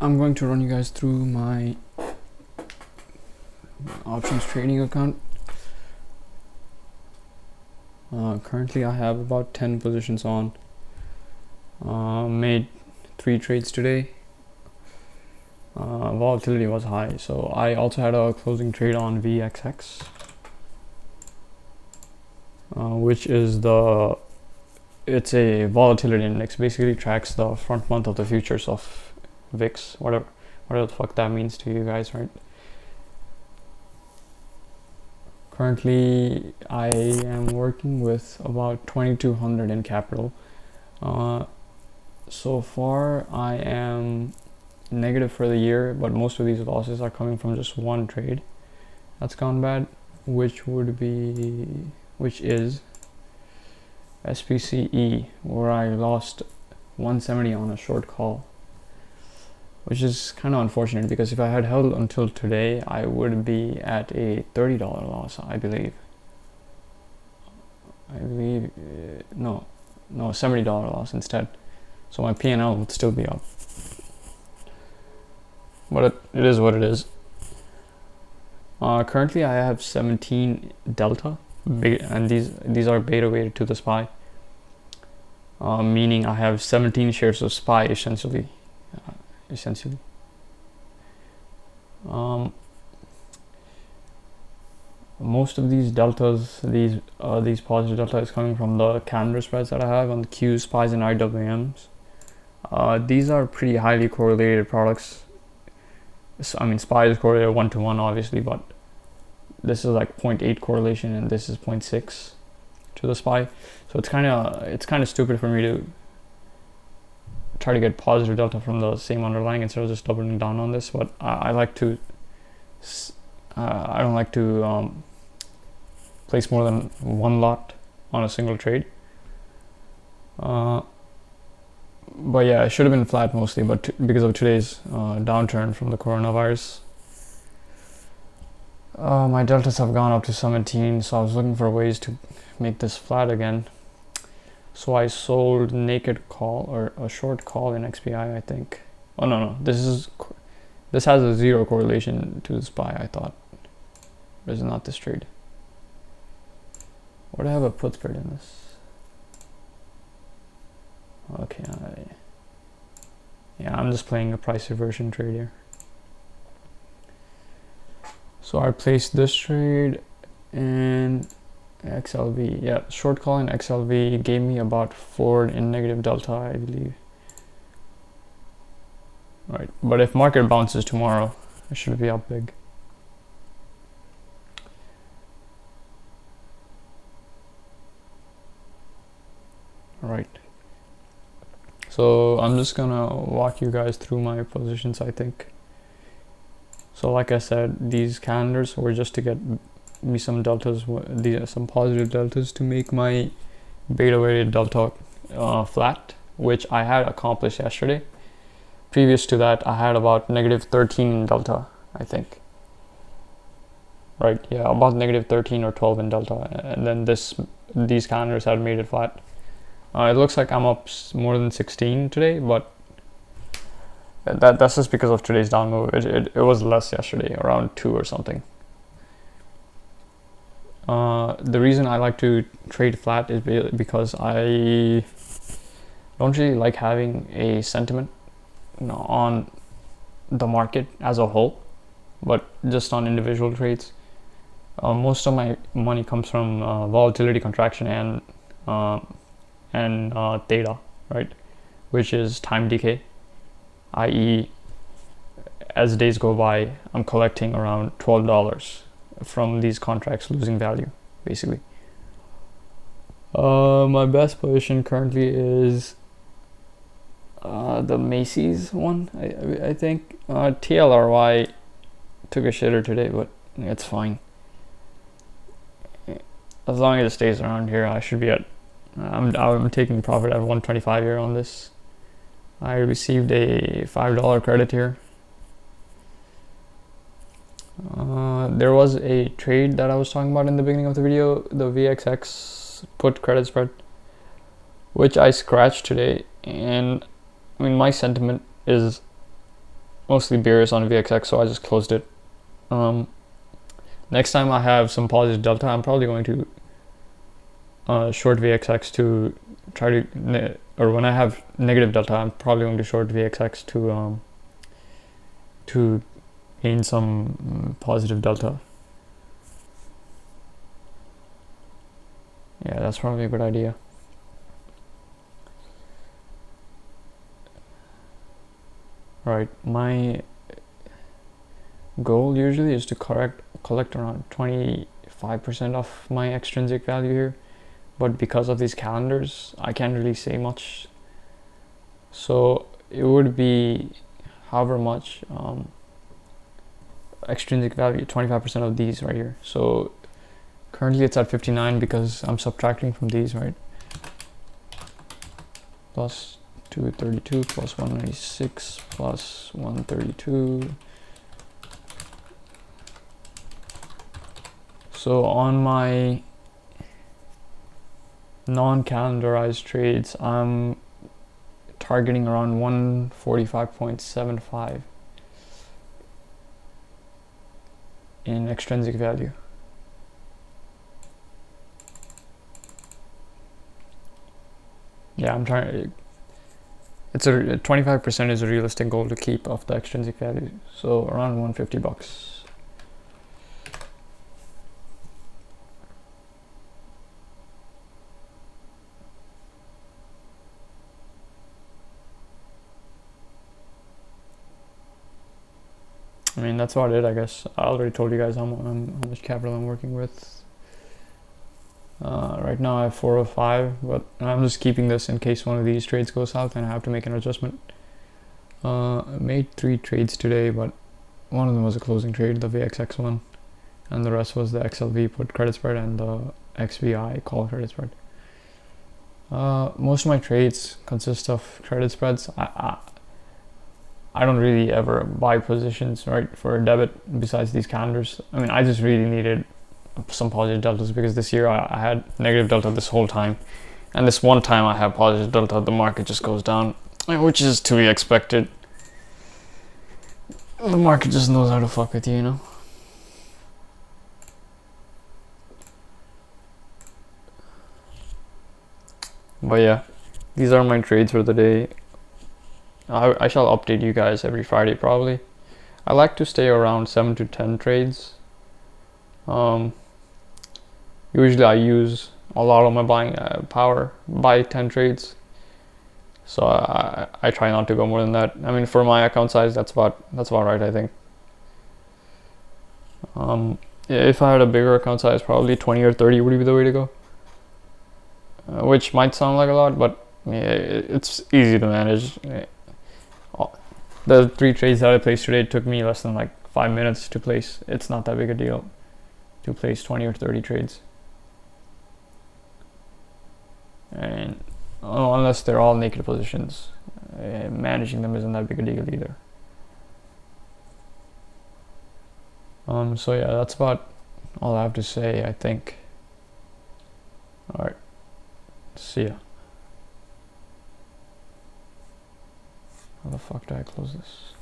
I'm going to run you guys through my options trading account. Currently I have about 10 positions on. Made 3 trades today. Volatility was high, so I also had a closing trade on VXX, which is it's a volatility index. Basically tracks the front month of the futures of VIX, whatever the fuck that means to you guys, right? Currently I am working with about 2200 in capital. So far I am negative for the year, but most of these losses are coming from just one trade that's gone bad, which is SPCE, where I lost 170 on a short call, which is kind of unfortunate because if I had held until today, I would be at a $30 loss, I believe. No, $70 loss instead. So my P&L would still be up. But it is what it is. Currently I have 17 delta, and these are beta weighted to the SPY. Meaning I have 17 shares of SPY essentially. Most of these deltas, these positive delta is coming from the calendar spreads that I have on the Qs, SPYs, and IWMs. These are pretty highly correlated products. I mean, SPY is correlated 1-to-1 obviously, but this is like 0.8 correlation and this is 0.6 to the SPY. So it's kind of stupid for me to try to get positive delta from the same underlying instead of just doubling down on this. But I like to I don't like to place more than one lot on a single trade. But yeah, it should have been flat mostly, but because of today's downturn from the coronavirus, my deltas have gone up to 17, so I was looking for ways to make this flat again. So I sold naked call, or a short call in XPI, I think. Oh no, this has a 0 correlation to the SPY, I thought. This is not this trade. What do I have a put spread in this? Okay, I'm just playing a price aversion trade here. So I placed this trade in XLV. Yeah, short call in XLV gave me about 4 in negative delta, I believe. Right, but if market bounces tomorrow, it should be up big. Right. So I'm just gonna walk you guys through my positions, I think. So like I said, these calendars were just to get me some deltas, some positive deltas to make my beta weighted delta flat, which I had accomplished yesterday. Previous to that, I had about negative 13 in delta, I think. Right, yeah, about negative 13 or 12 in delta, and then these calendars had made it flat. It looks like I'm up more than 16 today, but that's just because of today's down move. It was less yesterday, around 2 or something. The reason I like to trade flat is because I don't really like having a sentiment on the market as a whole, but just on individual trades. Most of my money comes from volatility contraction and theta, right, which is time decay, i.e. as days go by, I'm collecting around $12 from these contracts losing value, basically. My best position currently is the Macy's one, I think. TLRY took a shitter today, but it's fine. As long as it stays around here, I should be at I'm taking profit at 125 here on this. I received a $5 credit here. There was a trade that I was talking about in the beginning of the video, the VXX put credit spread, which I scratched today, and I mean my sentiment is mostly bearish on VXX, so I just closed it. Next time I have some positive delta, I'm probably going to short VXX to try to, or when I have negative delta, I'm probably going to short VXX to gain some positive delta. Yeah, that's probably a good idea. Right, my goal usually is to collect around 25% of my extrinsic value here, but because of these calendars, I can't really say much. So it would be however much extrinsic value, 25% of these right here. So currently it's at 59 because I'm subtracting from these, right? Plus 232 plus 196 plus 132. So on my non-calendarized trades, I'm targeting around 145.75 in extrinsic value. Yeah, I'm trying. It's a 25% is a realistic goal to keep of the extrinsic value. So around 150 bucks. I mean, that's about it, I guess. I already told you guys how much capital I'm working with. Right now I have 405, but I'm just keeping this in case one of these trades goes south and I have to make an adjustment. I made 3 trades today, but one of them was a closing trade, the VXX one, and the rest was the XLV put credit spread and the XVI call credit spread. Most of my trades consist of credit spreads. I don't really ever buy positions, right, for a debit besides these calendars. I mean, I just really needed some positive deltas because this year I had negative delta this whole time, and this one time I have positive delta, the market just goes down, which is to be expected. The market just knows how to fuck with you, you know. But yeah, these are my trades for the day. I shall update you guys every Friday probably. I like to stay around 7 to 10 trades. Usually I use a lot of my buying power, buy 10 trades. So I try not to go more than that. I mean, for my account size, that's about right, I think. Yeah, if I had a bigger account size, probably 20 or 30 would be the way to go. Which might sound like a lot, but yeah, it's easy to manage. The 3 trades that I placed today took me less than like 5 minutes to place. It's not that big a deal to place 20 or 30 trades. And unless they're all naked positions, managing them isn't that big a deal either. So yeah, that's about all I have to say, I think. Alright, see ya. How the fuck do I close this?